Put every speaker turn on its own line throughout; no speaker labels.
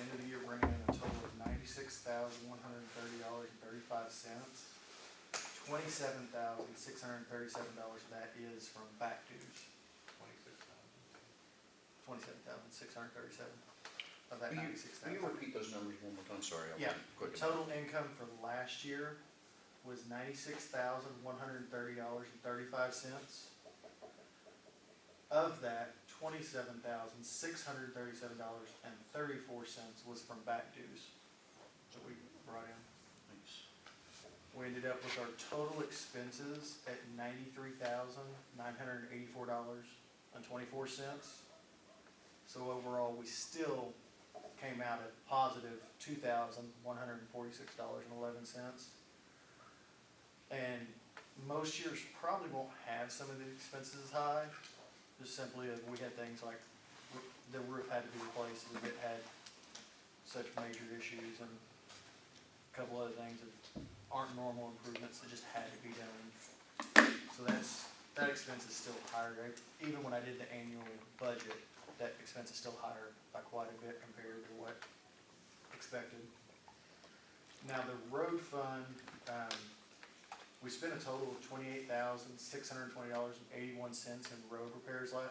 end of the year bringing in a total of $96,130.35. $27,637 of that is from back dues. 27,637 of that
Will
96,000.
you repeat those numbers one more time? Sorry, I
Yeah,
wasn't quick enough.
total income for last year was $96,130.35. Of that, $27,637.34 was from back dues that we brought in.
Thanks.
We ended up with our total expenses at $93,984.24. So overall, we still came out at positive $2,146.11. And most years probably won't have some of the expenses high, just simply as we had things like the roof had to be replaced, and it had such major issues, and a couple other things that aren't normal improvements that just had to be done. So that expense is still higher. Even when I did the annual budget, that expense is still higher by quite a bit compared to what expected. Now, the road fund, we spent a total of $28,620.81 in road repairs of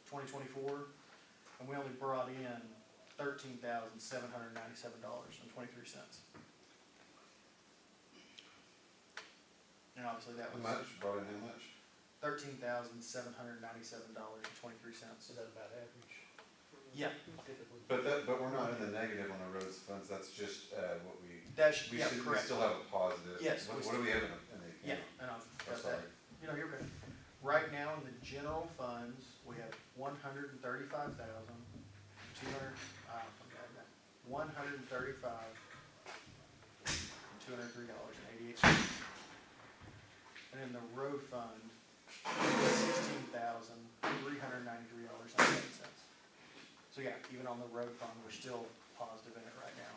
2024, and we only brought in $13,797.23. And obviously that
How
was
much, brought in how much?
$13,797.23.
Is that about average?
Yeah.
Typically.
But we're not in the negative on the roads funds, that's just, what we, we
Yeah,
should, we
correct.
still have a positive.
Yes,
What
we
do we have in the
Yeah,
account?
and I've
I'm
got
sorry.
that. You're good. Right now in the general funds, we have $135,203.88. And in the road fund, $16,393.98. So yeah, even on the road fund, we're still positive in it right now.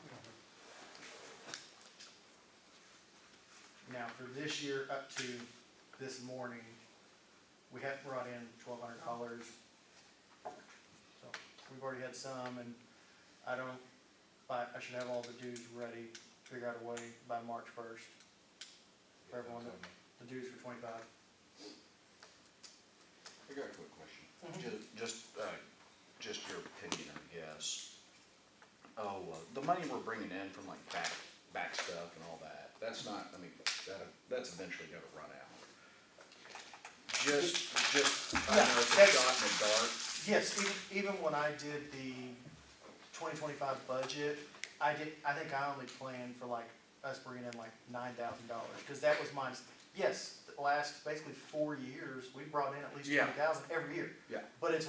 Now, for this year, up to this morning, we have brought in $1,200. So we've already had some, and I should have all the dues ready, figure out a way by March 1st. For everyone, the dues for 25.
I got a quick question. Just your opinion, I guess. The money we're bringing in from like back stuff and all that, that's not, I mean, that's eventually gonna run out. I know it's a shot in the dark.
Yes, even when I did the 2025 budget, I think I only planned for like us bringing in like $9,000, because that was mine. Yes, the last basically 4 years, we brought in at least
Yeah.
20,000 every year.
Yeah.
But it's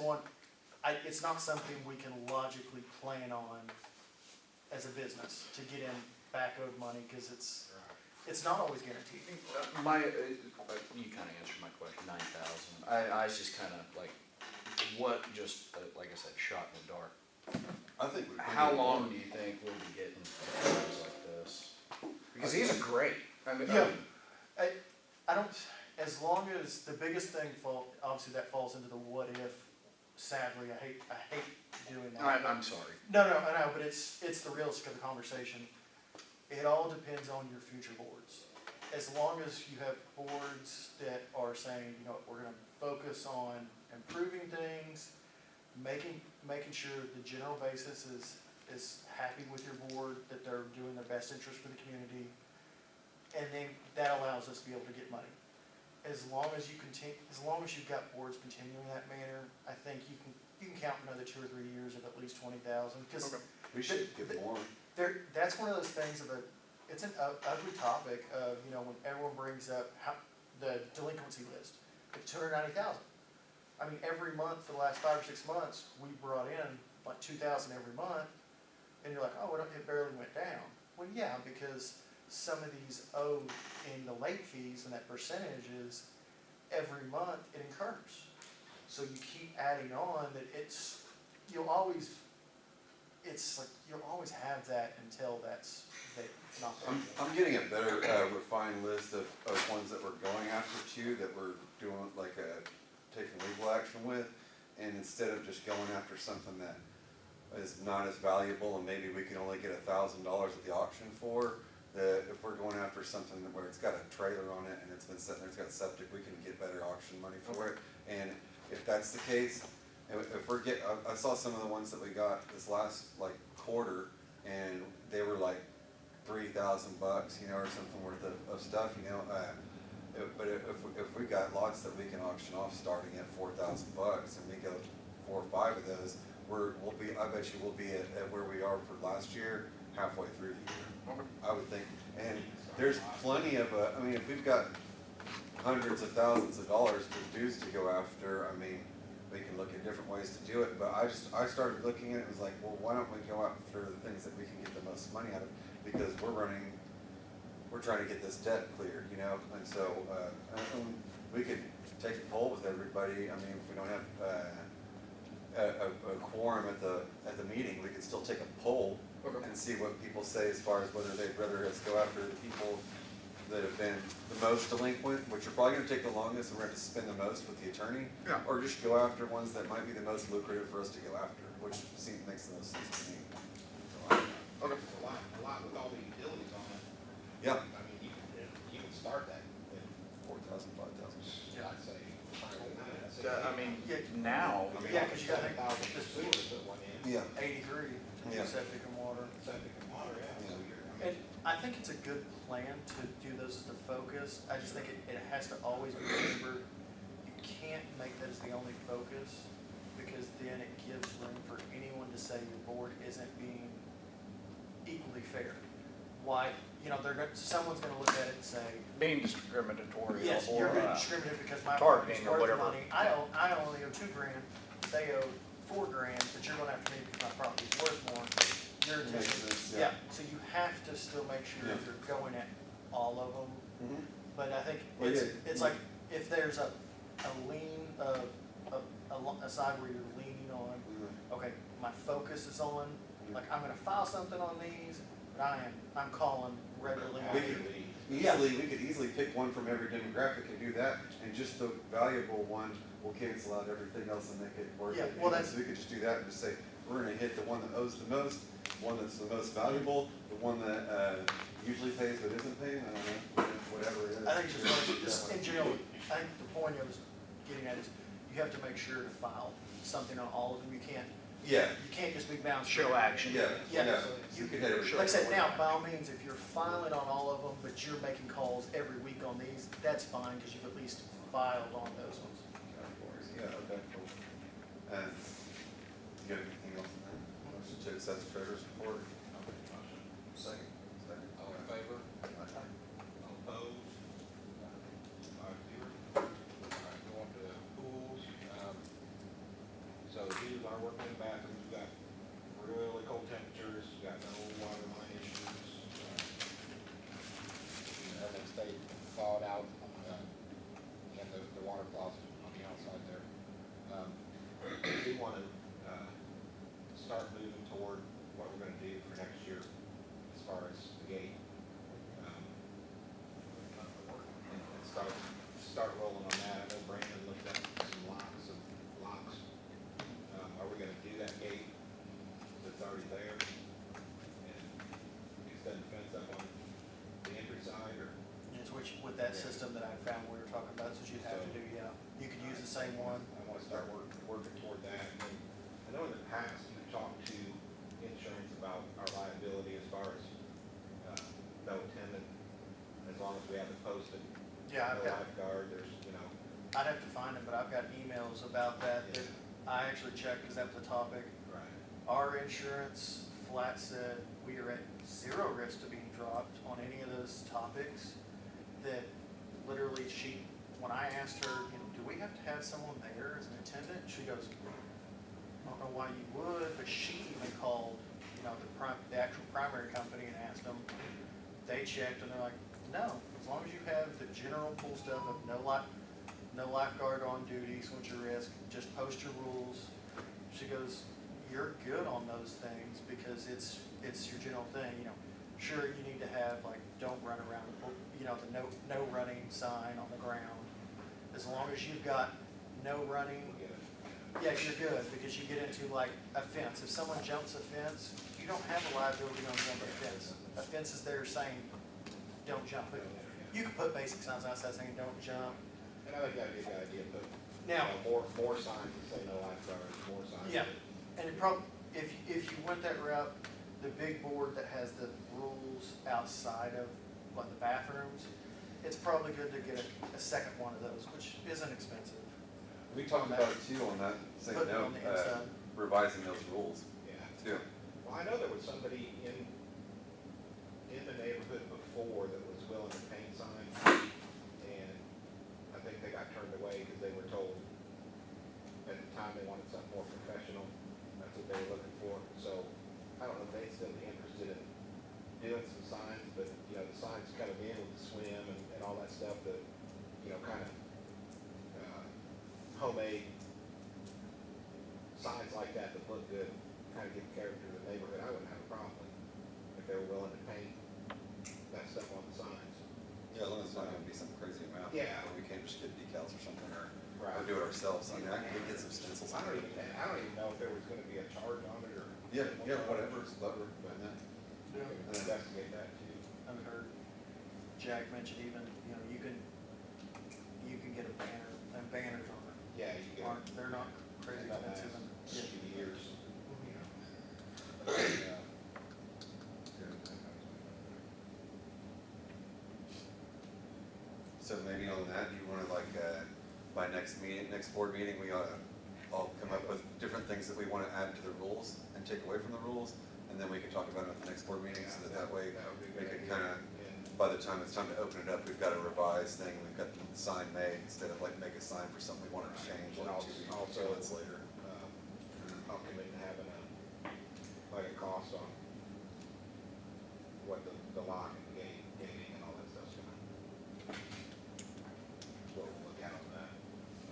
it's not something we can logically plan on as a business to get in back owed money, because it's not always guaranteed.
You kinda answered my question, 9,000. I was just kinda like, like I said, shot in the dark.
I think we.
How long do you think we'll be getting things like this? Because these are great. I mean,
Yeah. I don't, as long as, the biggest thing obviously that falls into the what if, sadly, I hate doing that.
I'm sorry.
No, I know, but it's the realistic of the conversation. It all depends on your future boards. As long as you have boards that are saying, we're gonna focus on improving things, making sure the general basis is happy with your board, that they're doing their best interest for the community, and then that allows us to be able to get money. As long as you've got boards continuing in that manner, I think you can count another 2 or 3 years of at least 20,000, because
We should get more.
that's one of those things it's an ugly topic of, when everyone brings up the delinquency list, it's 290,000. I mean, every month for the last 5 or 6 months, we brought in like 2,000 every month, and you're like, oh, it barely went down. Well, yeah, because some of these owed in the late fees and that percentages, every month it incurs. So you keep adding on that you'll always have that until that's not there.
I'm getting a better, refined list of ones that we're going after too, that we're doing taking legal action with, and instead of just going after something that, is not as valuable, and maybe we can only get $1,000 at the auction for, that if we're going after something where it's got a trailer on it and it's been sitting there, it's got septic, we can get better auction money for it. And if that's the case, if we're I saw some of the ones that we got this last like quarter, and they were like $3,000, you know, or something worth of stuff, you know. But if we got lots that we can auction off starting at $4,000, and we go 4 or 5 of those, I bet you we'll be at where we are for last year, halfway through the year. I would think. And there's plenty of, I mean, if we've got hundreds of thousands of dollars for dues to go after, I mean, we can look at different ways to do it. But I started looking at it, was like, well, why don't we go after the things that we can get the most money out of? Because we're trying to get this debt cleared, you know, and so, we could take a poll with everybody. I mean, if we don't have, a quorum at the meeting, we could still take a poll and see what people say as far as whether they'd rather us go after the people that have been the most delinquent, which are probably gonna take the longest, and we're gonna have to spend the most with the attorney.
Yeah.
Or just go after ones that might be the most lucrative for us to go after, which makes the most sense to me.
Okay.
It's a lot with all the utilities on it.
Yeah.
I mean, you can start that with,
4,000, 5,000.
I'd say,
I mean,
Yeah.
now,
I mean,
Yeah, 'cause you gotta think,
7,000
this
sewer to put one in.
Yeah.
83 to
Yeah.
do septic and water.
Septic and water, yeah, so
Yeah.
you're, I
And
mean,
I think it's a good plan to do those as the focus. I just think it has to always be remembered, you can't make that as the only focus, because then it gives room for anyone to say your board isn't being equally fair. Why, you know, someone's gonna look at it and say,
being discriminatory
yes,
or
you're being discriminative because my
targeting
property's
or
worth
whatever.
money. I only owe $2,000, they owe $4,000, but you're going after me because my property's worth more. You're
Makes
taking,
sense,
yeah,
yeah.
so you have to still make sure
Yeah.
you're going at all of them.
Mhm.
But I think
Well,
it's,
yeah.
it's like, if there's a lean, a side where you're leaning on,
Mhm.
okay, my focus is on, like, I'm gonna file something on these, but I'm calling regularly.
We could easily pick one from every demographic and do that, and just the valuable one will cancel out everything else and make it worth
Yeah,
it.
well,
You know,
that's-
So we could just do that and just say, we're gonna hit the one that owes the most, one that's the most valuable, the one that, usually pays but isn't paying, I don't know, whatever it is.
I think just in general, I think the point I was getting at is, you have to make sure to file something on all of them. You
Yeah,
can't just be bounced.
Show action.
yeah,
Yeah.
yeah, you could hit it.
Like I said, now, by all means, if you're filing on all of them, but you're making calls every week on these, that's fine, because you've at least filed on those ones.
Categories, yeah, okay, cool. And, you got anything else in there? Motion to accept the treasurer's report?
I'll make a motion.
Second. Second.
All in favor? All opposed? 5-0. All right, go on to pools. So these are working in bathrooms, we've got really cold temperatures, we've got no water line issues. Everything stayed thawed out, and the water closet on the outside there. We want to, start moving toward what we're gonna do for next year as far as the gate. And start rolling on that. I know Brandon looked at some locks. Are we gonna do that gate that's already there? And extend the fence up on the entry side, or?
It's which, with that system that I found we were talking about, that's what you'd have to do, yeah. You could use the same one.
I wanna start working toward that. And then, I know in the past, you've talked to insurance about our liability as far as, no attendant, as long as we have it posted.
Yeah, I've
No
got,
lifeguard, there's,
I'd have to find it, but I've got emails about that, that I actually checked, because that was a topic.
right.
Our insurance flat said we are at 0 risk to being dropped on any of those topics. That literally when I asked her, you know, do we have to have someone there as an attendant? She goes, I don't know why you would, but she even called, you know, the actual primary company and asked them. They checked and they're like, no, as long as you have the general pool stuff of no lifeguard on duty, switch your risk, just post your rules. She goes, you're good on those things because it's your general thing, you know. Sure, you need to have like, don't run around the pool, you know, the no running sign on the ground. As long as you've got no running,
We'll get it.
Yeah, you're good, because you get into like a fence. If someone jumps a fence, you don't have a liability on jumping a fence. A fence is there saying, don't jump it. You can put basic signs outside saying, don't jump.
And I think that'd be a good idea, put,
Now,
more signs that say no lifeguards, more signs.
yeah,
that-
and if you went that route, the big board that has the rules outside of like the bathrooms, it's probably good to get a second one of those, which isn't expensive.
We talked about it too on that same
Put it
note,
on the inside.
revising those rules
Yeah.
too.
Well, I know there was somebody in the neighborhood before that was willing to paint signs, and I think they got turned away because they were told at the time they wanted something more professional, that's what they were looking for, so I don't know if they'd still be interested in doing some signs, but, you know, the signs kind of in with the swim and all that stuff that, you know, kind of, homemade signs like that that look good, kind of give character to the neighborhood, I wouldn't have a problem if they were willing to paint that stuff on the signs.
Yeah, as long as it's not gonna be some crazy amount.
Yeah.
Or we can't just get decals or something, or
Right.
do it ourselves. I mean, I can get some stencils.
I don't even know if there was gonna be a charge on it or.
Yeah, whatever, it's clever, but then.
We can investigate that too.
I've heard Jack mention even, you know, you can get a banner, and banners on it.
Yeah, you get.
They're not crazy
Not
expensive.
nice.
And- yeah.
Years, you know. Yeah.
So maybe on that, do you wanna like, by next meeting, next board meeting, we ought to all come up with different things that we wanna add to the rules and take away from the rules, and then we can talk about it at the next board meeting, so that way,
That would be a
we
good
can
idea.
kinda,
And
by the time it's time to open it up, we've got a revised thing, we've got the sign made, instead of like make a sign for something we wanna change
And
like
also-
2 months later.
I'll commit to having like a cost on what the lock and gating and all that stuff's gonna. What we'll look at on that.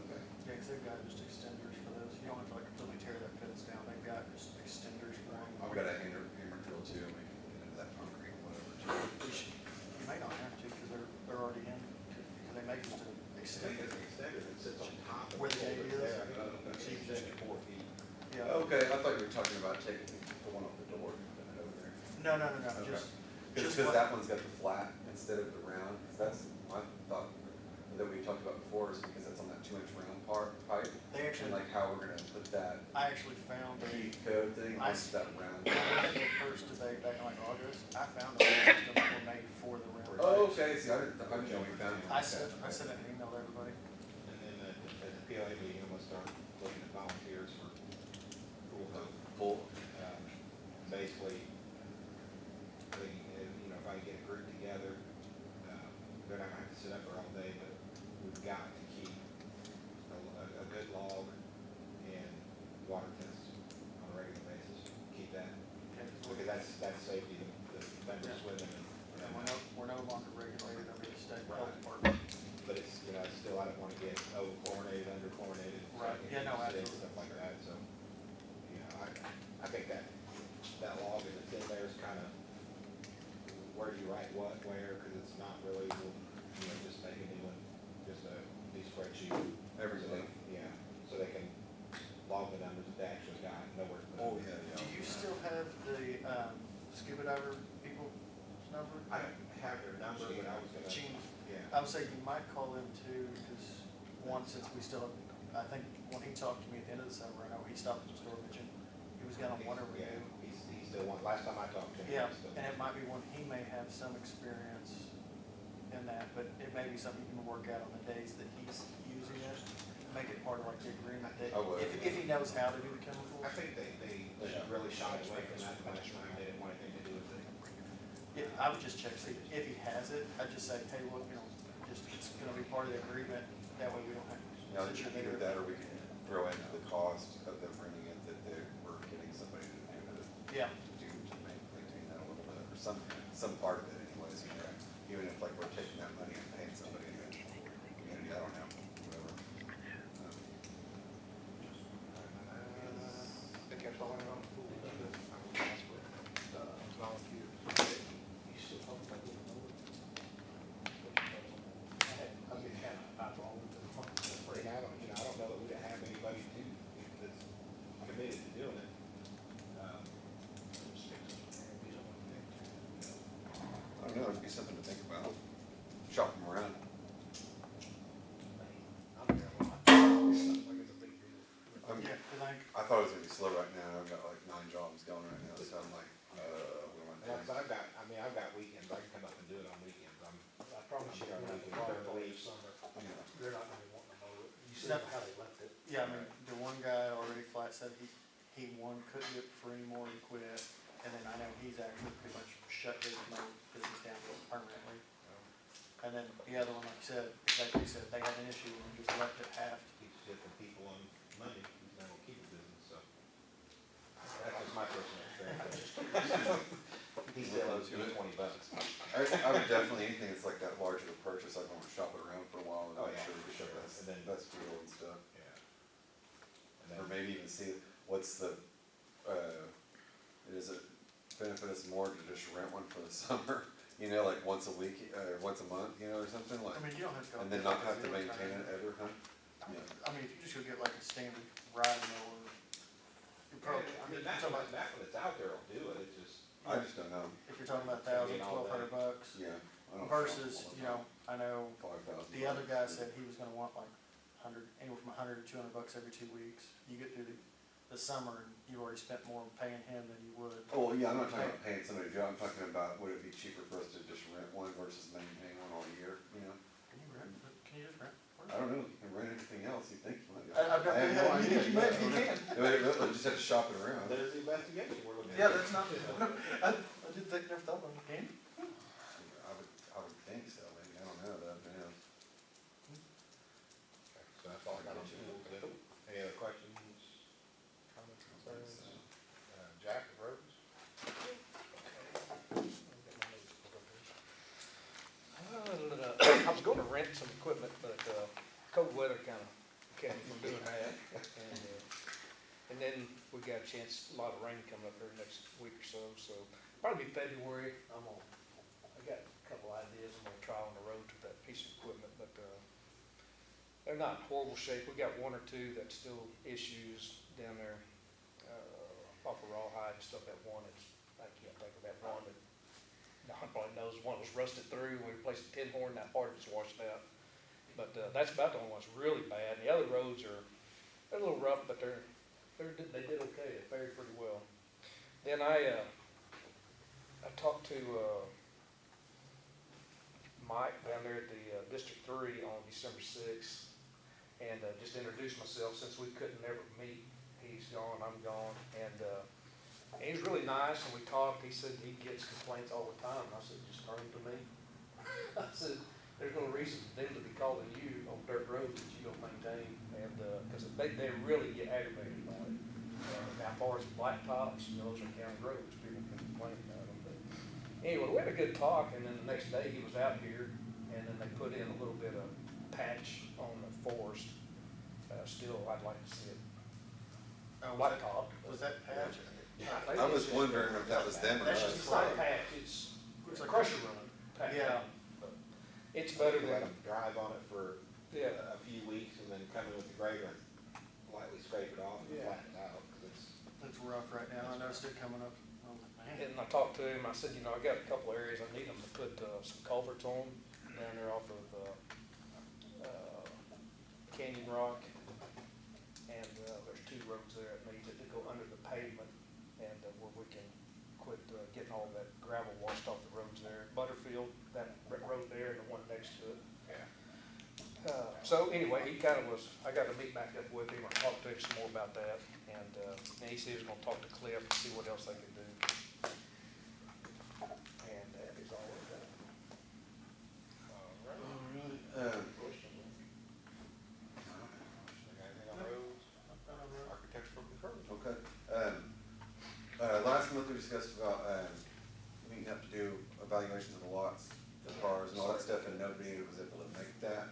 Okay.
Yeah, cause they've got just extenders for those. You don't have to like completely tear that fence down. They've got just extenders for them.
I've got a hammer drill too, and we can get into that concrete, whatever, too.
You may not have to, cause they're already in, because they make just an
I think
extender.
it's an extender that sits on top of.
Where the gate is?
There, I think it's an extender 4 feet.
Yeah.
Okay, I thought you were talking about taking the one off the door, putting it over there.
No,
Okay.
just
Because
what-
that one's got the flat instead of the round, 'cause that's, my thought that we talked about before is because that's on that 2-inch round pipe.
They
And
actually,
like how we're gonna put that
I actually found
key
a,
code thing,
I
once that round.
when I did the first debate back in like August, I found a system that were made for the round.
Oh,
pipes.
okay, see, I didn't know we found one.
I sent an email to everybody.
And then at the PLA meeting, I'm gonna start looking at volunteers for pool host.
Pull,
Basically, you know, if I can get a group together, they're not gonna have to sit up there all day, but we've got to keep a good log and water tests on a regular basis. Keep that, because that's safety, the members swimming
And
and.
we're no longer regulated under the state health
Right.
department.
But it's, you know, still, I don't wanna get over-chlorinated, under-chlorinated.
Right. Yeah, no,
and
absolutely.
Stuff like that, so, you know, I think that log that's in there is kinda, where do you write what, where, cause it's not really, you know, just making new one, just a spreadsheet.
Everything.
Yeah, so they can log the numbers that they actually got, know where to put it.
Oh, yeah.
Do you still have the scuba diver people's number?
I don't have their number, but I was gonna,
Gene,
yeah.
I would say you might call them too, because one, since we still have, I think when he talked to me at the end of the summer, I know he stopped at the store, mentioned he was gonna want to
Yeah,
renew.
he's still one, last time I talked to him.
Yeah,
he still.
and it might be one, he may have some experience in that, but it may be something you can work out on the days that he's using it. Make it part of like the agreement that,
I would.
if he knows how to do the chemicals.
I think they really shied away from that last time, they didn't want anything to do with it.
Yeah, I would just check, see, if he has it, I'd just say, hey, look, you know, just, it's gonna be part of the agreement, that way we don't have.
You know,
since you're
either
there.
that or we can throw into the cost of them bringing it, that we're getting somebody to do it.
Yeah,
To maintain that a little bit, or some part of it anyways, you know, even if like we're taking that money and paying somebody in the community, I don't know, whatever.
I think that's all I know. I don't know that we have anybody to
would be something to think about. Shop them around.
I'm there a lot. It's not like it's a big deal.
Yeah, 'cause I think,
I thought it was gonna be slow right now. I've got like 9 jobs going right now, so I'm like, what am I
Yeah, 'cause
doing?
I've got weekends, I can come up and do it on weekends,
I promise you,
I'm
when I
sure
water
we
for
can-
this summer,
Yeah.
they're not gonna be wanting to mow it. You see
No.
how they left it.
yeah, I mean, the one guy already flat said he couldn't do it for any more and quit. And then I know he's actually pretty much shut his mow business down permanently. And then the other one, like you said, exactly you said, they had an issue and just left it half.
keeps different people on money, he's not gonna keep it business, so. That's just my personal experience. He said it was $20.
I would definitely, anything that's like that large of a purchase, I'd wanna shop it around for a while and
Oh,
make
yeah,
sure we
sure.
get the best,
And then-
best deal and stuff.
Yeah. And
Or
then,
maybe even see what's the, does it benefit us more to just rent one for the summer? You know, like once a week, once a month, you know, or something like,
I mean, you don't have to go.
and then
get
not
like a
have to
zero
maintain
turn.
it ever, huh? Yeah.
I mean, if you just go get like a standard riding mower, you probably,
I mean,
you're
that
talking
one,
about,
that one that's out there will do it, it's just,
I just don't know,
if you're talking about
It's gonna be
$1,000,
an all day.
$1,200
yeah. I don't
versus,
shop all the
you know, I know
time. 5,000.
the other guy said he was gonna want like anywhere from $100 to $200 every 2 weeks. You get through the summer and you've already spent more paying him than you would.
Oh, yeah, I'm not talking about paying somebody to do it, I'm talking about would it be cheaper for us to just rent one versus maintain one all year, you know?
Can you just rent?
I don't know, you can rent anything else, you think you might.
I've got,
I have no idea.
you maybe you can.
We just have to shop it around.
there's the investigation we're looking at.
Yeah, that's not, I did think, never thought about it, can you?
I would think so, maybe, I don't know, that, yeah.
So that's all I got on tools, then. Any other questions, comments,
I think
concerns?
so.
Jack, the roads?
I was gonna rent some equipment, but, cold weather kinda kept me from doing that. And then we got a chance, a lot of rain coming up here next week or so probably February, I got a couple ideas, I'm gonna try on the road with that piece of equipment, but, they're not in horrible shape. We got one or two that's still issues down there, off of Rawhide and stuff. That one is, I can't think of that one, but Don probably knows, one was rusted through. We replaced the tin horn, that part is washed out. But, that's about the only one that's really bad. The other roads they're a little rough, but they did okay. They fared pretty well. Then I talked to, Mike down there at the, District 3 on December 6th. And just introduced myself since we couldn't ever meet. He's gone, I'm gone, and he was really nice, and we talked. He said he gets complaints all the time. I said, just turn them to me. I said, there's no reason for them to be calling you on dirt roads that you don't maintain, and, because they really get aggravated about it. Now, as far as blacktops, those are county roads, people can complain about them, but anyway, we had a good talk, and then the next day he was out here, and then they put in a little bit of patch on the forest. Still, I'd like to see it
Oh,
blacktop.
was that patch?
I was wondering if that was them or
That's
us.
It's not a patch, it's
Looks like
crusher run patch.
Yeah.
But it's better
Let
than,
them drive on it for
yeah,
a few weeks and then come in with the grader and lightly scrape it off and
Yeah.
flatten it out, 'cause it's,
It's rough right now. I noticed it coming up. I was like, man.
and I talked to him, I said, I got a couple areas I need them to put, some culverts on down there off of, Canyon Rock. And, there's 2 roads there that need it to go under the pavement and, where we can quit, getting all that gravel washed off the roads there. Butterfield, that road there and the one next to it.
yeah.
So anyway, he kind of was, I got to meet back up with him, I talked to him some more about that, and he said he was gonna talk to Cliff and see what else they could do. And that is all I've got.
All right.
Alright,
Question? Got anything on roads, architectural controls?
okay, last month we discussed about, meeting up to do evaluations of the lots, the cars and all that stuff, and nobody was able to make that.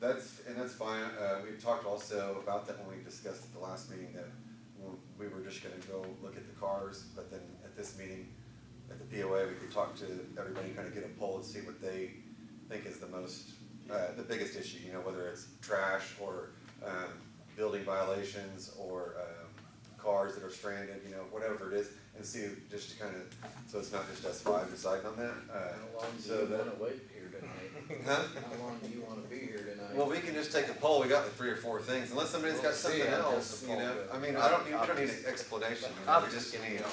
That's fine, we talked also about that when we discussed at the last meeting, that we were just gonna go look at the cars, but then at this meeting, at the POA, we could talk to everybody, kind of get a poll and see what they think is the most, the biggest issue, whether it's trash or, building violations or, cars that are stranded, you know, whatever it is, and see, just to kinda, so it's not just us five deciding on that,
How long do
so
you
that-
wanna wait here tonight?
huh?
How long do you wanna be here tonight?
Well, we can just take a poll, we got like 3 or 4 things, unless somebody's got
We'll see
something
how
else,
the
you know,
poll
I
goes.
mean, I don't need, we don't need an explanation, you know, we just need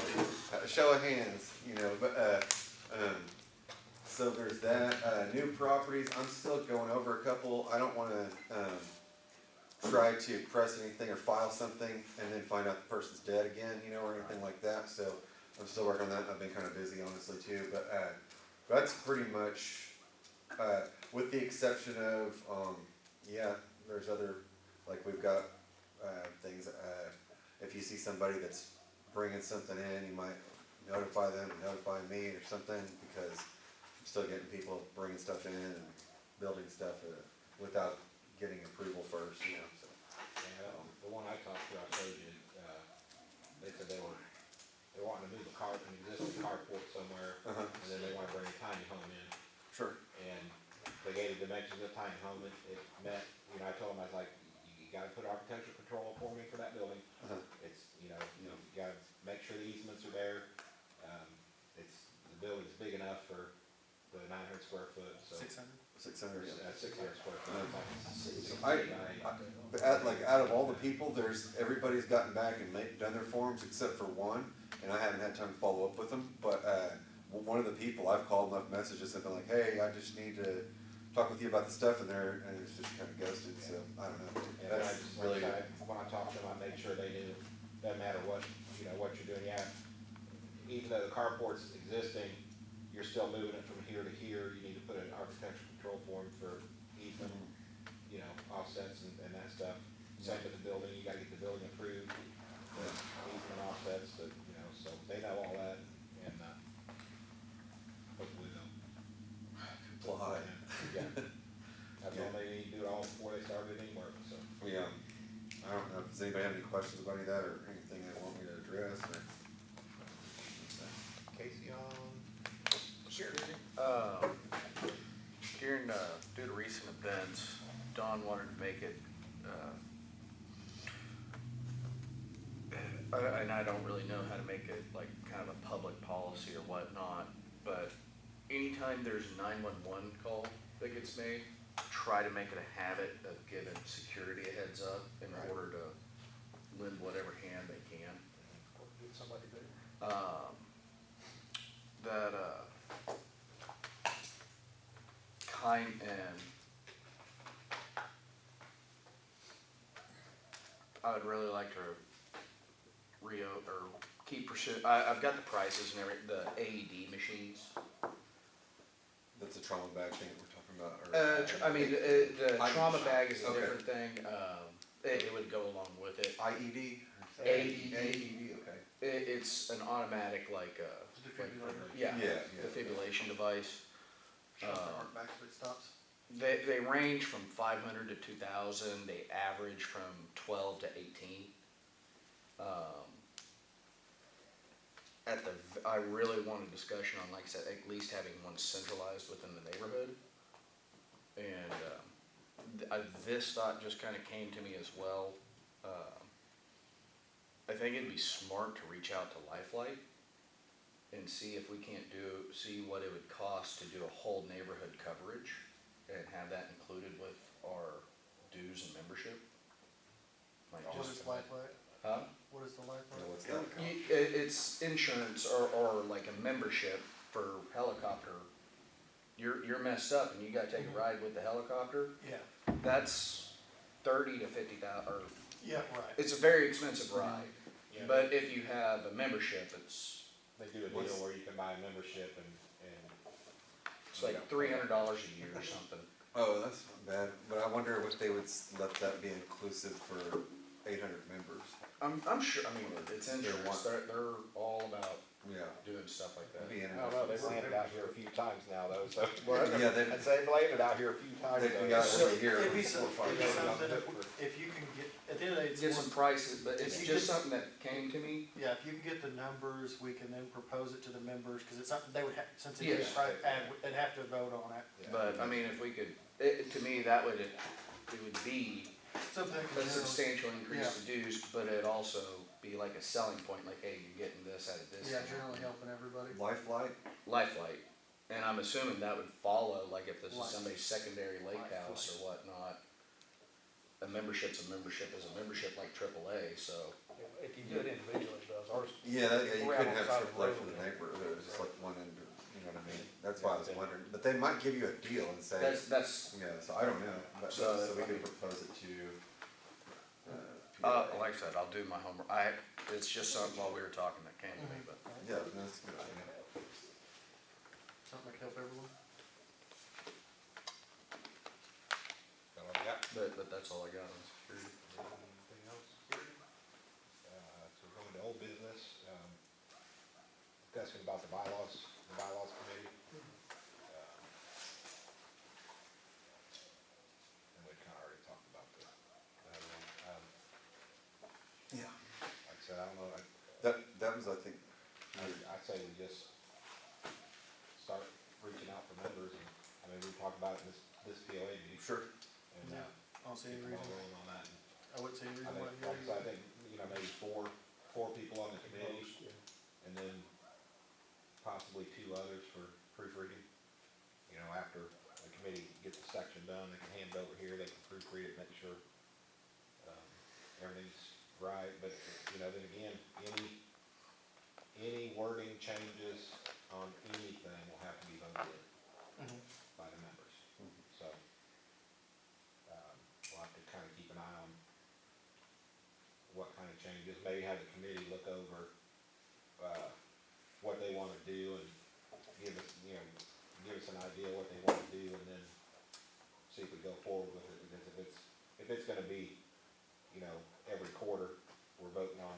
a show of hands, you know, but, so there's that, new properties, I'm still going over a couple, I don't wanna, try to press anything or file something and then find out the person's dead again, you know, or anything like that, so I'm still working on that, I've been kinda busy honestly too, but, that's pretty much, with the exception of, yeah, there's other, like we've got, things, if you see somebody that's bringing something in, you might notify them, and notify me or something, because I'm still getting people bringing stuff in and building stuff, without getting approval first, you know, so.
And, the one I talked to, I showed you, they said they wanting to move an existing carport somewhere,
Uh-huh.
and then they wanna bring a tiny home in.
Sure.
And they gave the dimensions of tiny home, it met, you know, I told them, I was like, you gotta put architectural control for me for that building.
Uh-huh.
It's, you gotta make sure the easements are there, the building's big enough for the 900 square foot, so.
600?
600, yeah.
600 square foot.
But out of all the people, everybody's gotten back and done their forms except for one, and I haven't had time to follow up with them, but, one of the people, I've called, left messages, and been like, hey, I just need to talk with you about the stuff, and it's just kinda ghosted, so, I don't know.
And I
That's
just,
really,
when I talked to them, I made sure they knew, doesn't matter what, what you're doing, yeah. Even though the carport's existing, you're still moving it from here to here, you need to put an architectural control form for easement, offsets and that stuff. Same with the building, you gotta get the building approved, easement offsets, so they know all that, and, hopefully they'll.
Apply.
Yeah. That's all they need to do it all before they start any work, so.
yeah, I don't know, does anybody have any questions about any of that, or anything they want me to address, or?
Casey on?
During, due to recent events, Don wanted to make it, and I don't really know how to make it like kind of a public policy or whatnot, but anytime there's a 911 call that gets made, try to make it a habit of giving security a heads up in order to lend whatever hand they can.
Get somebody there.
Kind and I would really like to keep pursuing, I've got the prices and the AED machines.
That's a trauma bag thing that we're talking about, or?
The
I-
trauma bag is a
okay.
different thing, it would go along with it.
IED?
AED.
AED, okay.
It's an automatic
Defibrillator.
yeah,
Yeah.
defibrillation device.
There aren't back foot stops.
They range from 500 to 2,000. They average from 12 to 18. I really want a discussion on, like I said, at least having one centralized within the neighborhood. And this thought just kind of came to me as well. I think it'd be smart to reach out to Lifelight and see if we can't see what it would cost to do a whole neighborhood coverage and have that included with our dues and membership. Like
What
just,
is Lifelight?
huh?
What is the
Yeah,
Lifelight?
what's that called?
It's insurance or like a membership for helicopter. You're messed up and you gotta take a ride with the helicopter.
Yeah,
That's 30 to 50,000, or
yeah, right.
it's a very expensive ride.
Yeah,
But if you have a membership, it's
they do a deal where you can buy a membership and.
like $300 a year or something.
Oh, that's not bad, but I wonder if they would let that be inclusive for 800 members.
I'm sure. I mean, it's
They're
insurance. They're all about
Yeah.
doing stuff like that.
That'd be
I don't know, they've
interesting.
landed out here a few times now though, so.
Yeah, they've,
I'd say they've landed out here a few times.
they've
though.
got
So
over here.
it'd be
4 or 5
it'd be
times.
something if you can get, at the end of the day,
Get some
it's,
prices, but it's
If you
just
could-
something that came to me.
yeah, if you can get the numbers, we can then propose it to the members, cause it's something they would have, since it's
Yes.
a private ad, they'd have to vote on it.
Yeah.
But I mean, if we could, to me, it would be
Something that
a
can,
substantial increase to dues, but it also be like a selling point, like, hey, you're getting this out of this.
Yeah, generally helping everybody.
Lifelight,
Lifelight, and I'm assuming that would follow, like if this is
Life.
somebody's secondary lake
Lifelight.
house or whatnot. A membership's a membership is a membership like AAA, so.
If you do it individually, it does, ours,
yeah, you
We're
couldn't
out
have
on the side of the
AAA
road.
for the neighborhood, it was just like one end, you know what I mean? That's why I was wondering, but they might give you a deal and say,
That's,
yeah, so I don't know, but,
So,
so we
I
could
mean-
propose it to, PRA.
like I said, I'll do my homework. It's just something while we were talking that came to me, but.
Yeah, that's a good idea.
Something that can help everyone.
Got all you got?
But that's all I got on security.
Anything else? So we're going to old business, discussing about the bylaws committee. And we kinda already talked about this.
Yeah.
Like I said, I don't know,
That was, I think,
I'd say we just start reaching out for members, and, I mean, we talked about it in this POA meeting.
sure,
And,
Yeah. I don't see
get
any
the ball
reason,
rolling on that. And
I wouldn't see any
I
reason
think,
why
like I said, I
you.
think, maybe four people on the committee, and then possibly two others for proofreading. After the committee gets a section done, they can hand it over here, they can proofread it, make sure, everything's right, but, then again, any wording changes on anything will have to be voted
Mhm.
by the members. So, we'll have to kind of keep an eye on what kind of changes, maybe have the committee look over, what they wanna do and give us, give us an idea what they wanna do and then see if we go forward with it, because if it's gonna be, every quarter, we're voting on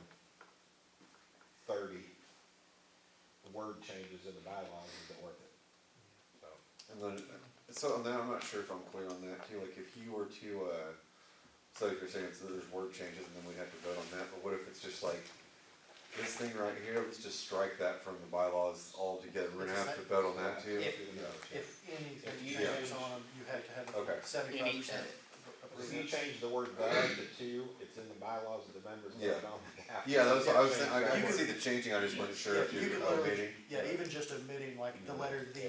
30 word changes in the bylaws, is it worth it?
and then I'm not sure if I'm clear on that too, like if you were to, so if you're saying there's word changes and then we'd have to vote on that, but what if it's just like, this thing right here, let's just strike that from the bylaws altogether, we're gonna have to vote on that too?
If
If
anything
you
changes
change-
on them, you have to have
Okay.
75%.
If you change the word "bud" to "to," it's in the bylaws of the members
Yeah.
voted on.
Yeah, that's what I was saying, I
You
can
could-
see the changing, I just wasn't sure if
You
you
could
were
literally,
omitting.
yeah, even just omitting like the letter D.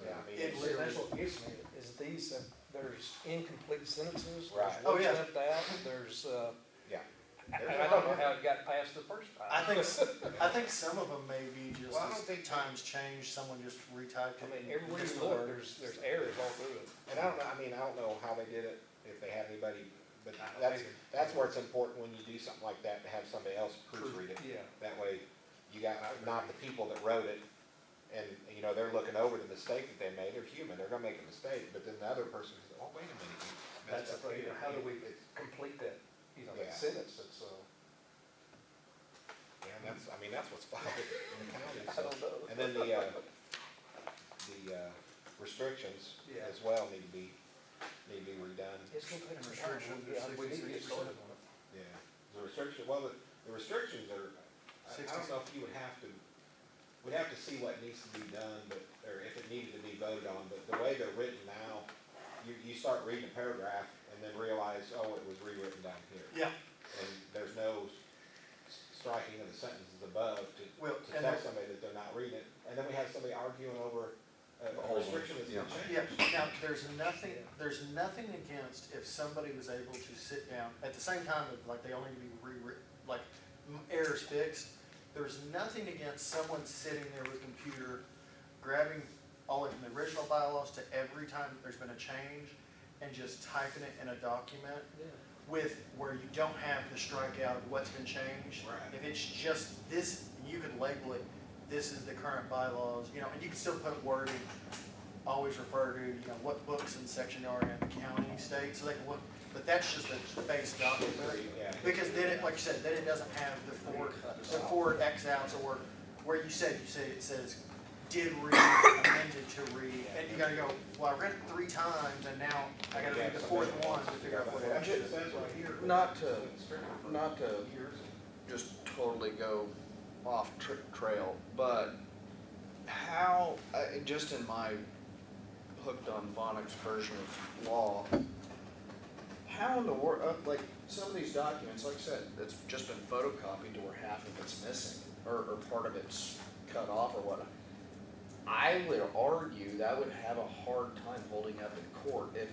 Yeah, I mean,
It
it's,
literally-
that's what gets me, is these, there's incomplete sentences,
Right.
there's
Oh,
words
yeah.
left out, there's,
yeah.
I don't know how it got passed the first time.
I think some of them may be just
Well, I don't
as
think-
times changed, someone just retyped
I
it.
mean,
and
everywhere
missed
you
a
look,
word.
there's errors all through it.
And I don't know how they did it, if they had anybody, but
I don't
that's where it's important when you do something like that, to have somebody else proofread it.
Yeah.
That way, you got not the people that wrote it, and, they're looking over the mistake that they made, they're human, they're gonna make a mistake, but then the other person says, oh, wait a minute. you
That's
messed
the
up
thing,
here."
how do we
It's-
complete that,
Yeah.
that sentence, it's,
Yeah, and that's what's filed in the county,
I
so.
don't know.
And then the restrictions
Yeah.
as well need to be redone.
It's gonna take
And
some time,
restrictions
yeah,
are
we need to get
66%.
started on it.
Yeah, the restrictions are, I don't know if you would have to, we'd have to see what needs to be done, or if it needed to be voted on, but the way they're written now, you start reading a paragraph and then realize, oh, it was rewritten down here.
Yeah,
And there's no striking of the sentences above
well,
to
and
tell
there-
somebody that they're not reading it. And then we have somebody arguing over a
whole one,
restriction that's been
yeah.
changed.
yeah, now, there's nothing against if somebody was able to sit down, at the same time, of, like, they only need to be rewritten, like, errors fixed. There's nothing against someone sitting there with a computer, grabbing all of the original bylaws to every time that there's been a change, and just typing it in a document with, where you don't have the strikeout of what's been changed.
Right.
If it's just this, you could label it, this is the current bylaws, and you can still put wording, always refer to, what books and section you are in the county, state, so they can look, but that's just a base document.
Yeah.
Because then it, like you said, then it doesn't have the four X outs, or where you say it says, did read, amended to read, and you gotta go, well, I read it 3 times, and now I gotta read the 4th one to figure out what it actually says right here.
Not to just totally go off trail, but how, just in my hooked on phonics version of law, how in the world, like, some of these documents, like I said, it's just been photocopied to where half of it's missing, or part of it's cut off or whatnot. I would argue that would have a hard time holding up in court if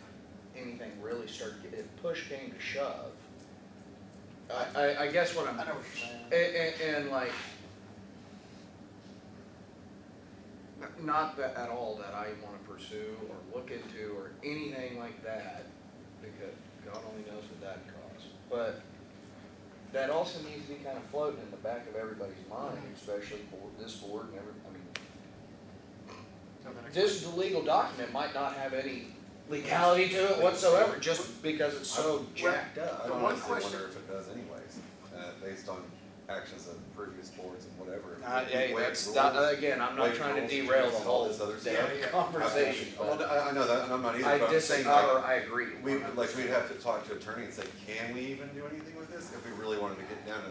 anything really started, if push came to shove. I guess what I'm,
I know what you're saying.
and like, not that at all that I wanna pursue or look into or anything like that, because God only knows what that costs. But that also needs to be kind of floating in the back of everybody's mind, especially for this board and every, I mean,
No, the next
this legal document might not have any legality to it whatsoever, just because it's so jacked
I
up.
The
don't
one
honestly
question-
wonder if it does anyways, based on actions of previous boards and whatever.
Hey,
Waive
that's,
rules,
again, I'm not
waive
trying to
rules,
derail the
and all
whole
this other
damn
stuff.
Yeah, yeah.
conversation,
Well,
but
I know that, and I'm not either,
I
but I'm saying
disagree,
like,
I agree.
we, like, we'd have to talk to attorney and say, can we even do anything with this? If we really wanted to get down to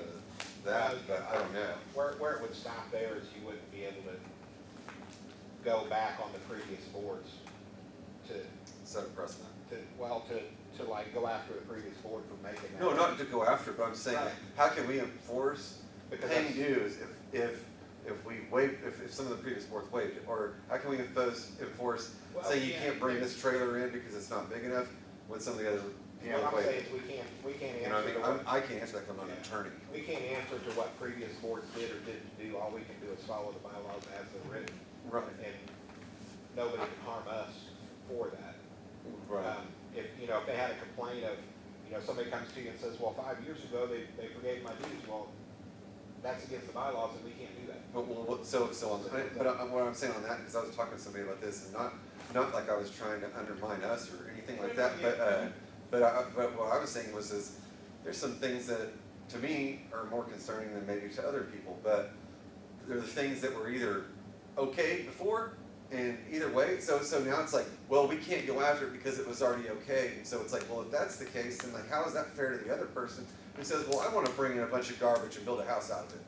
that, but I don't know.
Where it would stop there is you wouldn't be able to go back on the previous boards to,
Set a precedent.
to like go after the previous board for making that.
No, not to go after, but I'm saying,
Right.
how can we enforce
Because
paying
that's-
dues if we waive, if some of the previous boards waived it? Or how can we enforce,
Well,
saying you
yeah.
can't bring this trailer in because it's not big enough, when some of the other people
What I'm
waived
saying
it?
is we can't
You know what I
answer
mean?
to what,
I can't answer that 'cause I'm not an attorney.
we can't answer to what previous boards did or didn't do. All we can do is follow the bylaws as they're written.
Right.
And nobody can harm us for that.
Right.
If, you know, if they had a complaint of, you know, somebody comes to you and says, well, 5 years ago, they forgave my dues, well, that's against the bylaws and we can't do that.
But, well, what I'm saying on that, because I was talking to somebody about this, and not like I was trying to undermine us or anything like that, but what I was saying was there's some things that, to me, are more concerning than maybe to other people, but they're the things that were either okay before, and either way, so now it's like, well, we can't go after it because it was already okay, and so it's like, well, if that's the case, then like, how is that fair to the other person who says, well, I wanna bring in a bunch of garbage and build a house out of it?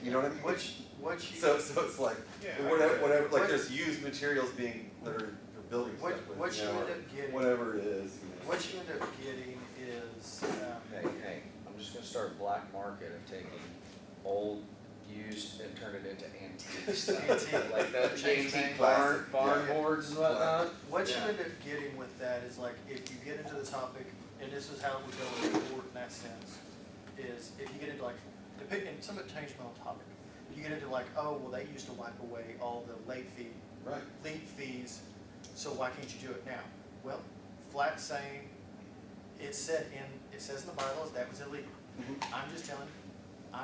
You know what I mean?
What you,
So it's like,
Yeah, I
whatever, like
What-
there's used materials being, that are for building
what,
stuff with,
what you
you know,
end up getting,
whatever it is, you know.
what you end up getting is,
Hey, I'm just gonna start a black market of taking old, used, and turn it into antique stuff.
Antique.
Like that,
Change
antique
things.
barn
Yeah.
boards and whatnot.
what you
Yeah.
end up getting with that is like, if you get into the topic, and this is how we go in court in that sense, is if you get into like, and some of it changes on topic. You get into like, oh, well, they used to wipe away all the late fees, so why can't you do it now? Well, flat saying, it says in the bylaws that was illegal.
Mhm.
I'm just telling you,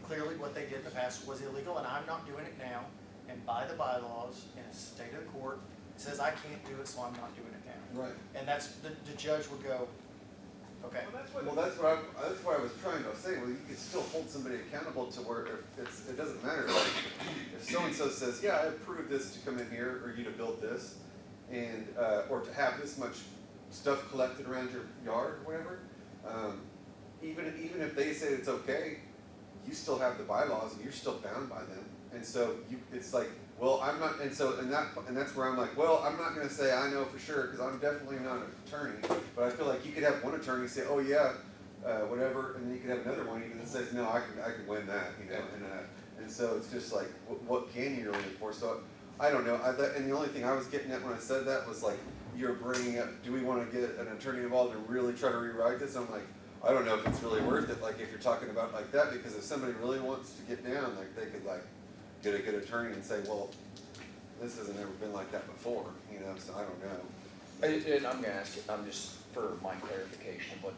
clearly what they did in the past was illegal, and I'm not doing it now. And by the bylaws, in a state of court, it says I can't do it, so I'm not doing it now.
Right.
And that's, the judge would go, okay.
Well, that's what I was trying to say, well, you could still hold somebody accountable to where if it doesn't matter, like, if so-and-so says, yeah, I approve this to come in here, or you to build this, and, or to have this much stuff collected around your yard or whatever, even if they say it's okay, you still have the bylaws and you're still bound by them, and so it's like, well, I'm not, and that's where I'm like, well, I'm not gonna say I know for sure, cause I'm definitely not an attorney, but I feel like you could have one attorney say, oh yeah, whatever, and then you could have another one even that says, no, I can win that, you know, and so it's just like, what can you really enforce? So, I don't know, and the only thing I was getting at when I said that was like, you're bringing up, do we wanna get an attorney involved and really try to rewrite this? I'm like, I don't know if it's really worth it, like, if you're talking about like that, because if somebody really wants to get down, like, they could like, get a good attorney and say, well, this hasn't ever been like that before, you know, so I don't know.
And I'm gonna ask you, I'm just, for my clarification, what,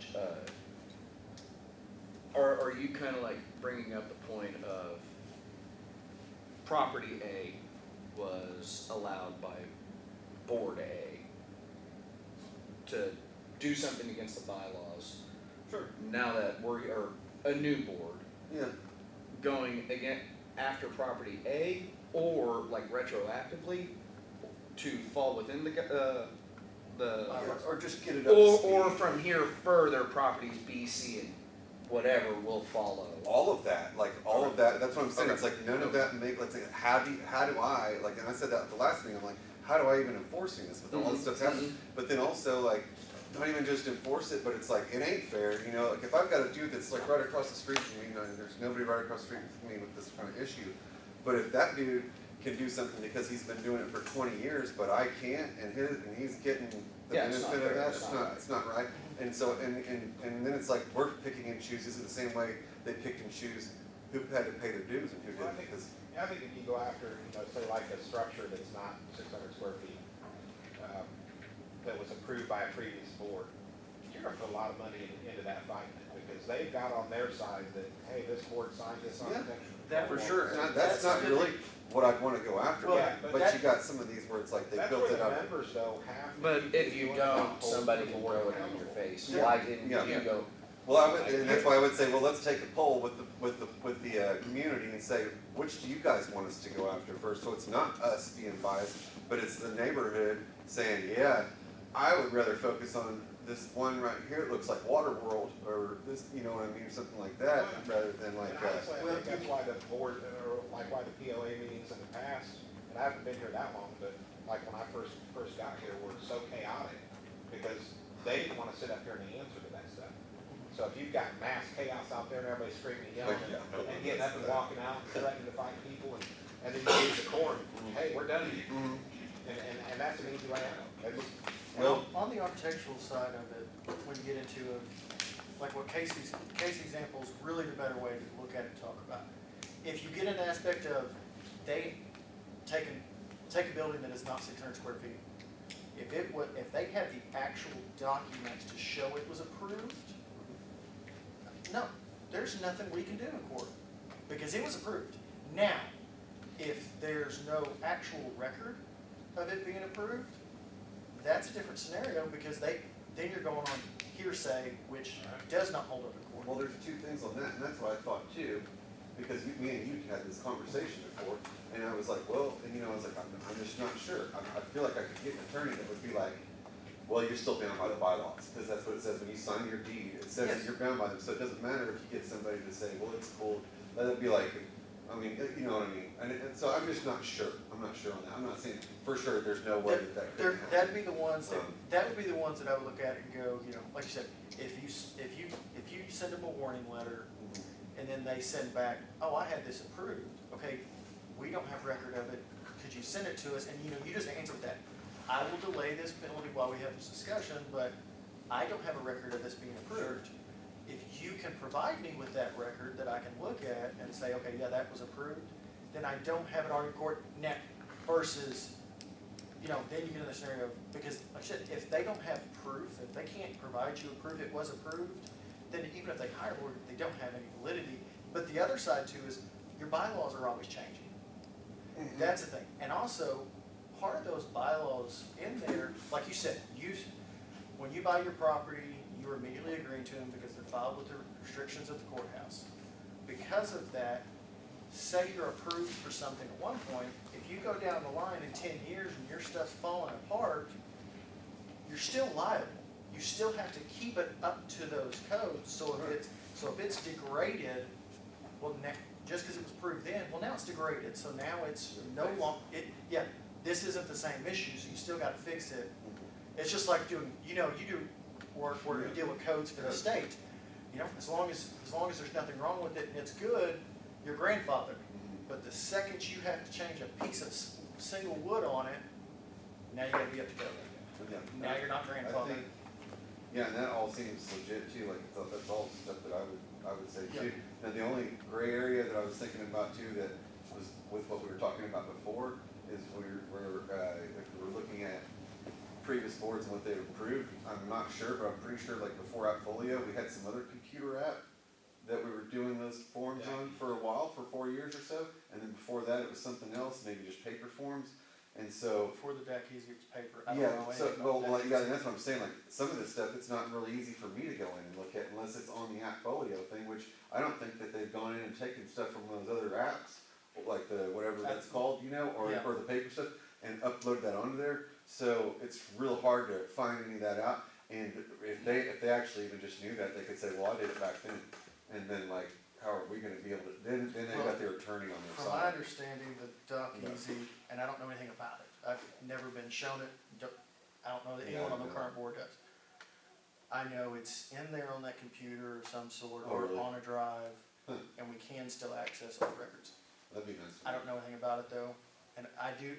are you kinda like bringing up the point of property A was allowed by board A to do something against the bylaws?
Sure.
Now that or a new board
Yeah.
going again after property A, or like retroactively to fall within the
Or just get it up to speed.
or from here further, properties B, C, and whatever will follow.
All of that, like, all of that, that's what I'm saying,
Okay.
it's like, none of that make, like, how do I, like, and I said that at the last meeting, I'm like, how do I even enforcing this with all this stuff's happening? But then also, like, not even just enforce it, but it's like, it ain't fair, you know, like if I've got a dude that's like right across the street from me, you know, and there's nobody right across the street from me with this kind of issue, but if that dude can do something because he's been doing it for 20 years, but I can't, and he's getting the
Yeah, it's not
benefit of
fair,
that,
it's
it's
not
not,
right.
it's not right. And so, and then it's like, we're picking and choosing, is it the same way they picked and choose who had to pay their dues and who
Well,
didn't, because,
I think if you go after, you know, say like a structure that's not 600 square feet, that was approved by a previous board, you're gonna put a lot of money into that fight, because they've got on their side that, hey, this board signed this
Yeah,
architecture.
that
for sure, and
That's
that's not
the-
really what I'd wanna go after,
Well,
Yeah,
but
but
you got some of these where it's like they
That's
built
where
it
the
up.
members though have to.
But
be
if you
doing that
don't,
whole
somebody can
board
throw it in your
accountable.
face.
Yeah.
Why didn't
Yeah.
you go?
Well, and that's why I would say, well, let's take a poll with the community and say, which do you guys want us to go after first? So it's not us being biased, but it's the neighborhood saying, yeah, I would rather focus on this one right here, it looks like Waterworld, or this, you know what I mean, something like that, rather than like,
And honestly, I
well,
think that's why the board, or like why the PLA meetings in the past, and I haven't been here that long, but like when I first got here, were so chaotic, because they didn't wanna sit up here and answer to that stuff. So if you've got mass chaos out there and everybody's screaming and yelling
Like, yeah, no,
and getting up and
that's-
walking out and threatening to fight people, and then you use the court, hey, we're done with you. And that's an easy way out. That's-
And on the architectural side of it, when you get into like what Casey's example is really the better way to look at it and talk about it. If you get an aspect of they take a building that is not 600 square feet, if they had the actual documents to show it was approved, no, there's nothing we can do in court, because it was approved. Now, if there's no actual record of it being approved, that's a different scenario, because then you're going on hearsay, which does not hold up in court.
well, there's two things on that, and that's what I thought too, because me and you had this conversation before, and I was like, well, and you know, I was like, I'm just not sure. I feel like I could get an attorney that would be like, well, you're still bound by the bylaws, because that's what it says when you sign your deed, it says that
Yes.
you're bound by them, so it doesn't matter if you get somebody to say, well, it's cool, let it be like, I mean, you know what I mean, and so I'm just not sure, I'm not sure on that, I'm not saying for sure there's no way that could happen.
That'd be the ones that,
Um,
that would be the ones that I would look at and go, you know, like you said, if you send them a warning letter, and then they send back, oh, I had this approved, okay, we don't have record of it, could you send it to us, and you know, you just answer with that. I will delay this penalty while we have this discussion, but I don't have a record of this being approved. If you can provide me with that record that I can look at and say, okay, yeah, that was approved, then I don't have it on in court now, versus, you know, then you get in the scenario of, because like I said, if they don't have proof, if they can't provide you a proof it was approved, then even if they hire a lawyer, they don't have any validity. But the other side too is, your bylaws are always changing. That's the thing. And also, part of those bylaws in there, like you said, when you buy your property, you're immediately agreeing to them because they're filed with the restrictions of the courthouse. Because of that, say you're approved for something at one point, if you go down the line in 10 years and your stuff's falling apart, you're still liable. You still have to keep it up to those codes, so if it's degraded, well, just because it was approved then, well, now it's degraded, so now it's no longer, this isn't the same issue, so you still gotta fix it. It's just like doing, you know, you do work where you deal with codes for the state. You know, as long as there's nothing wrong with it and it's good, you're grandfathered. But the second you have to change a piece of single wood on it, now you gotta be up to code.
Yeah.
Now you're not
I
grandfathered.
think, yeah, and that all seems legit too, like, that's all stuff that I would say too. Now, the only gray area that I was thinking about too, that was with what we were talking about before, is if we were looking at previous boards and what they approved, I'm not sure, but I'm pretty sure like before Appfolio, we had some other computer app that we were doing those forms on for a while, for 4 years or so, and then before that, it was something else, maybe just paper forms, and so.
Before the deck easy, it's paper. I don't
Yeah,
know
so,
anything
well,
about
like,
that.
yeah, that's what I'm saying, like, some of this stuff, it's not really easy for me to go in and look at unless it's on the Appfolio thing, which I don't think that they've gone in and taken stuff from those other apps, like the, whatever that's called, you know, or
Yeah.
the paper stuff, and upload that onto there, so it's real hard to find any of that out, and if they actually even just knew that, they could say, well, I did it back then, and then like, how are we gonna be able to, then they got their attorney on their
From my
side.
understanding, the Duck
Yeah.
Easy, and I don't know anything about it, I've never been shown it, I don't know that anyone on the current board does. I know it's in there on that computer of some sort,
Oh,
or
really?
on a drive,
Huh.
and we can still access all the records.
That'd be nice.
I don't know anything about it though, and I do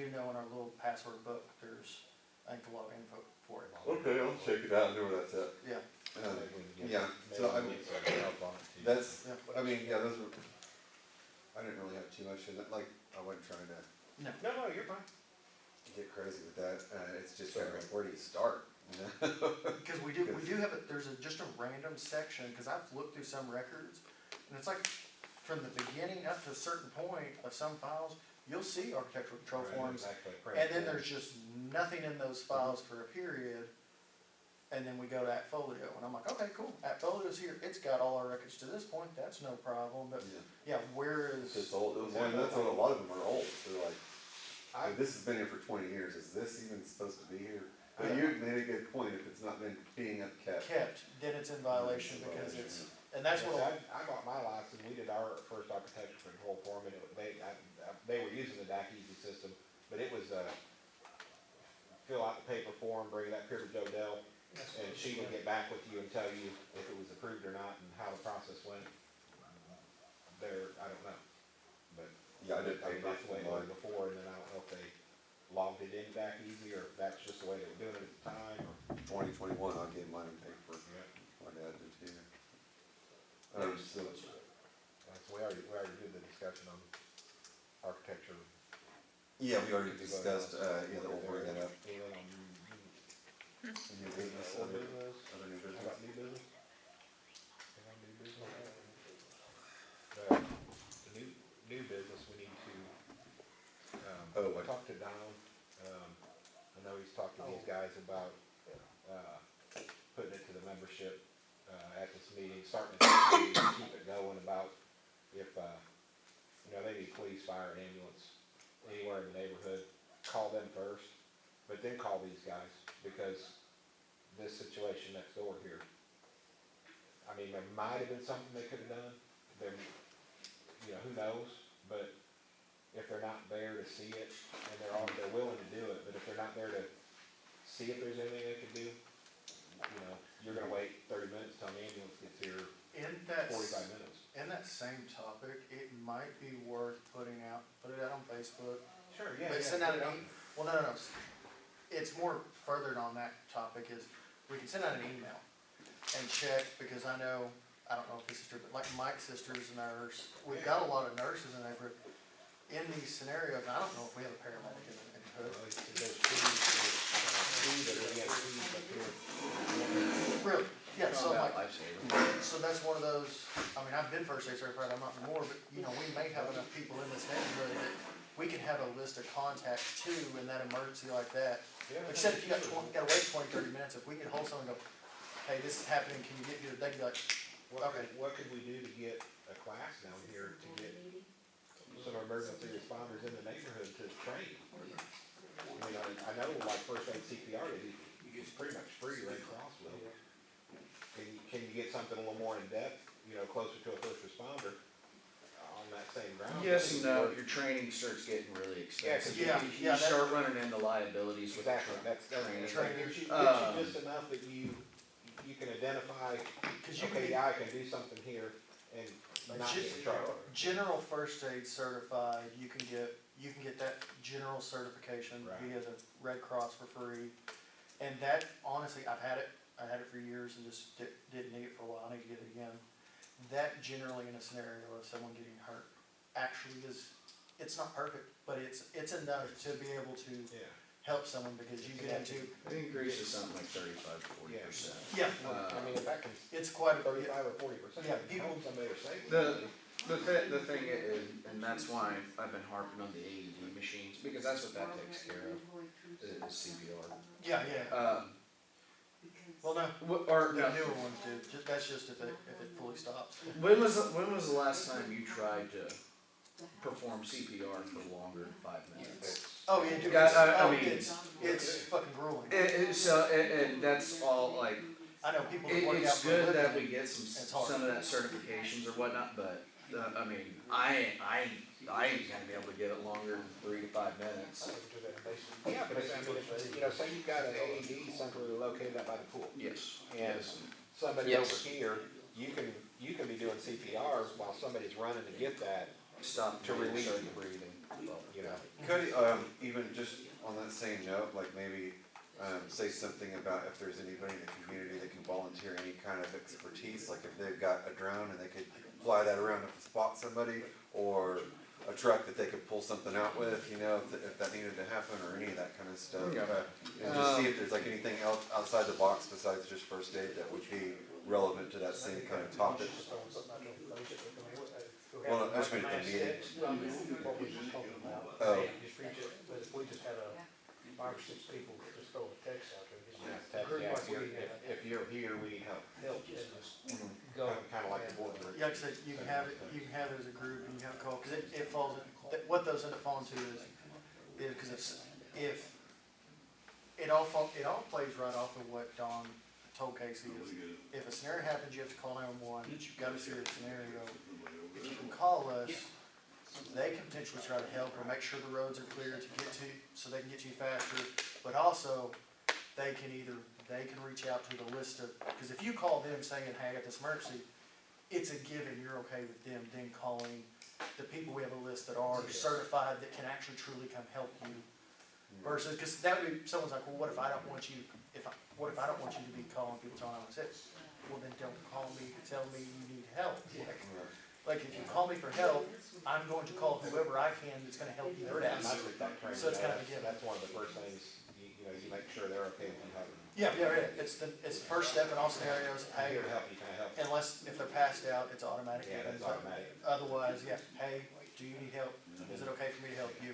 know in our little password book, there's, I think, a lot of info for it.
Okay, I'll check it out and know where that's at.
Yeah,
Maybe we can get-
Yeah,
maybe
so
we
I
can
mean,
get some help on it too.
that's,
yeah.
I mean, yeah, those were, I didn't really have too much in it, like, I wasn't trying to
No,
No, you're fine.
get crazy with that, it's just kind of like, where do you start? You know?
because we do have there's just a random section, because I've looked through some records, and it's like, from the beginning up to a certain point of some files, you'll see architectural control
Right,
forms,
exactly.
and then there's just nothing in those files for a period. And then we go to Appfolio, and I'm like, okay, cool, Appfolio's here, it's got all our records to this point, that's no problem, but,
Yeah.
yeah, where
It's
is,
just old, and that's what a lot of them are old, they're like,
I,
this has been here for 20 years, is this even supposed to be here?
I-
But you made a good point, if it's not been being upkept.
kept, then it's in violation, because it's, and that's what,
I got my license, we did our first architecture control form, and they were using the DAC Easy system, but it was, fill out the paper form, bring it up here to Joe Dell, and she would get back with you and tell you if it was approved or not and how the process went. There, I don't know, but
Yeah, I did
I mean,
paper
that's the way it
for
was
mine.
before, and then I don't know if they logged it in DAC Easy, or if that's just the way they were doing it at the time, or.
2021, I gave mine in paper,
Yeah.
my dad did too. So,
That's, we already did the discussion on architecture.
yeah, we already
Did you vote
discussed,
on-
yeah, that we'll bring that up.
Anything on
New business,
old
other
business?
new
How
business.
about new business? Anything on new business? The new business, we need to,
Oh,
I
what?
talked to Don, I know he's talked to these guys about, putting it to the membership, at this meeting, starting to keep it going about if, they need police, fire, ambulance, anywhere in the neighborhood, call them first, but then call these guys, because this situation next door here, I mean, there might have been something they could have done, there, who knows, but if they're not there to see it, and they're willing to do it, but if they're not there to see if there's anything they can do, you're gonna wait 30 minutes till an ambulance gets here,
in that,
45 minutes.
in that same topic, it might be worth put it out on Facebook.
Sure,
But send out an well, no, it's more furthered on that topic is, we can send out an email and check, because I know, I don't know if this is true, but like Mike's sister's a nurse, we've got a lot of nurses in there, in these scenarios, I don't know if we have a paramedic in the hood.
There's two that are, up here.
Really? Yeah, so like,
Lifesaver.
so that's one of those, I mean, I've been first aid certified, I'm not anymore, but, we may have enough people in this neighborhood that we can have a list of contacts too in that emergency like that. Except if you gotta wait 20, 30 minutes, if we could hold someone and go, hey, this is happening, can you get here, they can be like,
What could we do to get a class down here to get some emergency responders in the neighborhood to train? I mean, I know like first aid CPR, it's pretty much free right across with it. Can you get something a little more in depth, closer to a first responder on that same ground?
Yes and no, your training starts getting really expensive.
Yeah,
You
yeah, that-
start running into liabilities with the
Exactly, that's
training.
Training.
Gives you
Um,
just enough that you can identify,
cause you
okay,
can
yeah, I can do something here and not get in trouble.
general first aid certified, you can get that general certification
Right.
via the Red Cross for free. And that, honestly, I had it for years and just didn't need it for a while, I need to get it again. That generally in a scenario of someone getting hurt, actually it's not perfect, but it's enough to be able to
Yeah.
help someone, because you get into,
It increases something like 35 to 40%.
yeah,
I mean, if that can
it's quite a,
35 or 40%,
Yeah,
help somebody or save
The-
somebody.
The thing is, and that's why I've been harping on the AED machines, because that's what that takes care of, is CPR.
yeah. Well, no,
Or,
the
no,
newer ones do, that's just if it fully stops.
when was the last time you tried to perform CPR for longer than 5 minutes?
Oh, yeah, dude,
Yeah, I mean-
it's fucking grueling.
And that's all, like,
I know people that work out
it's
for a
good that
living.
we get
It's hard.
some of that certifications or whatnot, but, I mean, I ain't gonna be able to get it longer than 3 to 5 minutes.
Yeah, but I mean, you know, say you've got an AED centrally located up by the pool,
Yes.
and
Yes.
somebody
Yes.
over here, you can be doing CPR while somebody's running to get that,
Stop
To relieve
certain
you.
breathing.
you know.
Could, even just on that same note, like maybe, say something about if there's anybody in the community that can volunteer any kind of expertise, like if they've got a drone and they could fly that around to spot somebody, or a truck that they could pull something out with, you know, if that needed to happen, or any of that kind of stuff.
Yeah.
And just see if there's like anything else outside the box besides just first aid that would be relevant to that same kind of topic. Well, I just meant the meeting.
What we just talking about.
Oh.
Just reach it, but if we just had 5 or 6 people just throw a text out there, just
Yeah,
group
yeah,
like we
if you're here, we need help.
help and just
Mhm.
go.
Kinda like the board.
Yeah, like I said, you can have it as a group, and you have a call, cause it falls, what those end up falling to is, cause if, it all plays right off of what Don told Casey is, if a scenario happens, you have to call 911, you've got a serious scenario, if you can call us, they can potentially try to help or make sure the roads are clear to get to, so they can get to you faster, but also, they can reach out to the list of, cause if you call them saying, hey, I got this emergency, it's a given, you're okay with them then calling the people, we have a list that are certified, that can actually truly come help you. Versus, cause that would be, someone's like, well, what if I don't want you, what if I don't want you to be calling people telling them sick? Well, then don't call me, tell me you need help. Like, if you call me for help, I'm going to call whoever I can that's gonna help you their
That's
ass.
what that training
So it's kind of a
does.
given.
That's one of the first things, you know, you make sure they're okay with you having.
Yeah, it's the first step in all scenarios,
I'm
hey,
here to help you, can I help?
unless, if they're passed out, it's automatic.
Yeah, that's automatic.
Otherwise, yeah, hey, do you need help? Is it okay for me to help you?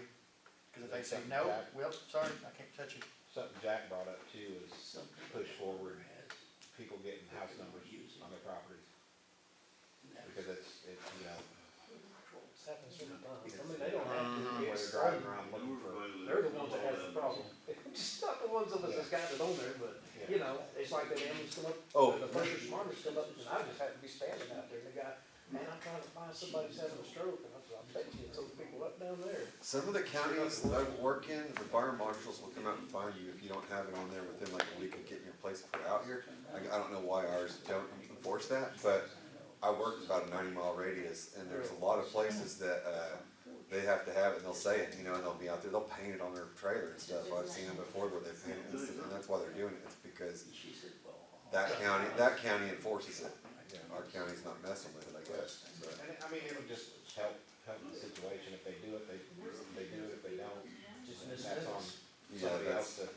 Cause if they say no, well, sorry, I can't touch you.
Something Jack brought up too is push forward people getting house numbers on their properties. Because it's, you know,
Happens sometimes. I mean, they don't have to,
where
it's,
they're driving around looking for.
they're the ones that has the problem. It's not the ones of us that's got it on there, but, you know, it's like that ambulance come up,
Oh.
the first responders come up, and I just happen to be standing out there, and the guy, man, I'm trying to find somebody who's having a stroke, and I said, I'll bet you it's those people up down there.
Some of the counties that I work in, the fire marshals will come out and find you if you don't have it on there within like a week of getting your place put out here. I don't know why ours don't enforce that, but I work about a 90-mile radius, and there's a lot of places that, they have to have it, and they'll say it, you know, and they'll be out there, they'll paint it on their trailer and stuff. I've seen them before where they paint it, and that's why they're doing it, it's because that county enforces it. Our county's not messing with it, I guess, but.
And I mean, it would just help the situation. If they do it, they do it. If they don't, that's on
Yeah,
somebody else
that's,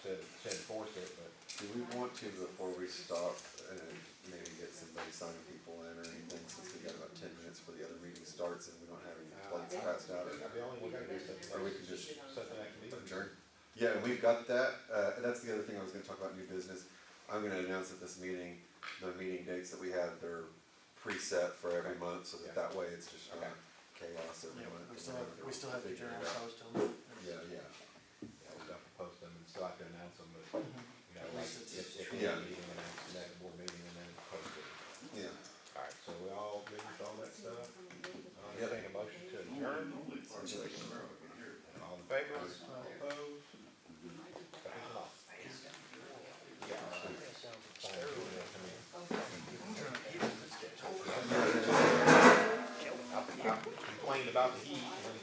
to enforce it, but.
do we want to, before we stop, maybe get somebody signing people in or anything, since we got about 10 minutes before the other meeting starts and we don't have any plates passed out?
The only one we do
Or we can just
something that can be.
adjourn? Yeah, and we've got that, that's the other thing I was gonna talk about, new business. I'm gonna announce at this meeting, the meeting dates that we have, they're preset for every month, so that way it's just not chaos every
Yeah,
month.
we still have the
Figure
journal
it out.
post them.
Yeah, yeah.
Yeah, we'll have to post them and still have to announce them, but, you know, like, if we
Yeah.
have a meeting, announce the next board meeting and then post it.
Yeah.
Alright, so we all good with all that stuff? Entertain a motion to adjourn? All in favor? All opposed? I complained about the heat, and